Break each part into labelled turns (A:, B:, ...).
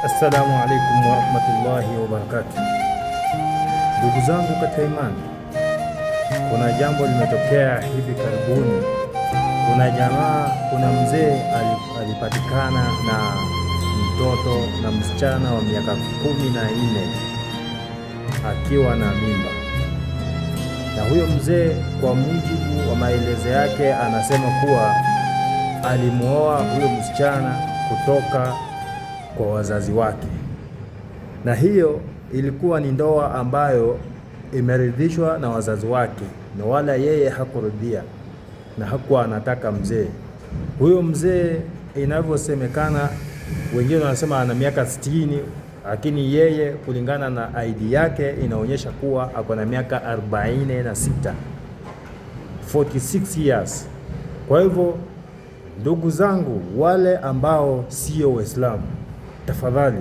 A: Assalamu alaikum warahmatullahi wabarakatuh. Ndugu zangu katika imani, kuna jambo limetokea hivi karibuni. Kuna mzee alipatikana na mtoto na msichana wa miaka 14 akiwa na mimba, na huyo mzee kwa mujibu wa maelezo yake anasema kuwa alimuoa huyo msichana kutoka kwa wazazi wake, na hiyo ilikuwa ni ndoa ambayo imeridhishwa na wazazi wake, na wala yeye hakuridhia na hakuwa anataka mzee huyo. Mzee inavyosemekana, wengine wanasema ana miaka 60, lakini yeye kulingana na ID yake inaonyesha kuwa ako na miaka 46, 46 years. Kwa hivyo ndugu zangu, wale ambao sio Waislamu, tafadhali,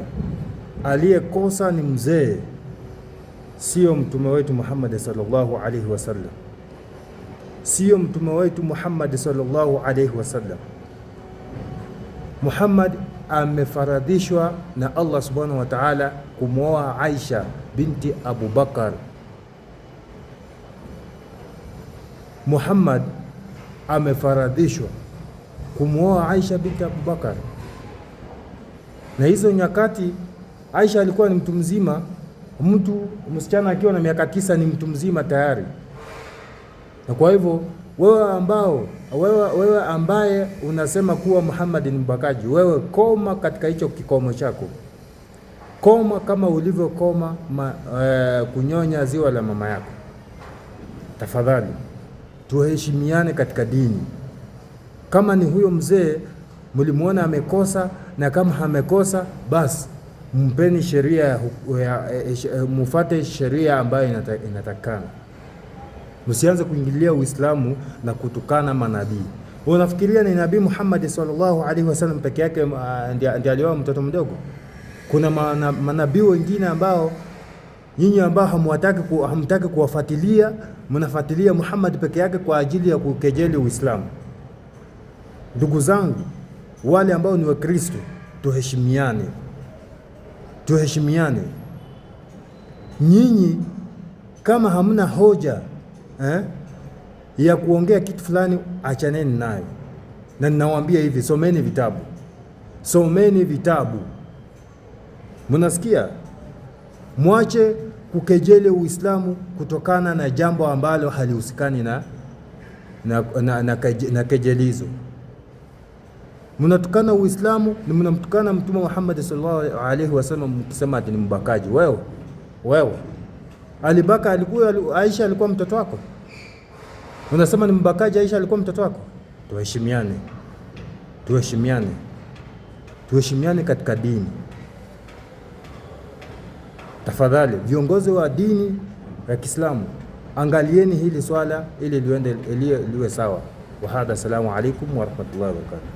A: aliyekosa ni mzee, sio mtume wetu Muhammad sallallahu alaihi wasallam, sio mtume wetu Muhammad sallallahu alaihi wasallam. Muhammad amefaradhishwa na Allah subhanahu wa ta'ala kumwoa Aisha binti Abu Bakar. Muhammad amefaradhishwa kumwoa Aisha binti Abu Bakar, na hizo nyakati Aisha alikuwa ni mtu mzima. Msichana akiwa na miaka 9 ni mtu mzima tayari. Na kwa hivyo wewe ambaye unasema kuwa Muhammad ni mbakaji, wewe koma katika hicho kikomo chako. Koma kama ulivyokoma kunyonya ziwa la mama yako. Tafadhali tuheshimiane katika dini. Kama ni huyo mzee mlimuona amekosa, na kama hamekosa, basi mpeni sheria, mufate sheria ambayo inatakana. Msianze kuingilia Uislamu na kutukana manabii. Unafikiria ni Nabii Muhammad sallallahu alaihi wasallam peke yake ndiye alioa mtoto mdogo? Kuna manabii wengine ambao nyinyi ambao hamtaki kuwafuatilia, mnafuatilia Muhammad peke yake kwa ajili ya kukejeli Uislamu. Ndugu zangu, wale ambao ni Wakristo, tuheshimiane. Nyinyi kama hamna hoja ya kuongea kitu fulani, achaneni nayo. Na ninawaambia hivi, someni vitabu. Mnasikia? Mwache kukejeli Uislamu kutokana na jambo ambalo halihusikani na kejelizo. Mnatukana Uislamu na mnamtukana Mtume Muhammad sallallahu alaihi wasallam mkisema ati ni mbakaji. Wewe alibaka, Aisha alikuwa mtoto wako? Unasema ni mbakaji, Aisha alikuwa mtoto wako? Tuheshimiane katika dini. Tafadhali viongozi wa dini ya Kiislamu, angalieni hili swala ili liwe sawa. Wa hadha, assalamu alaikum wa rahmatullahi wa barakatuh.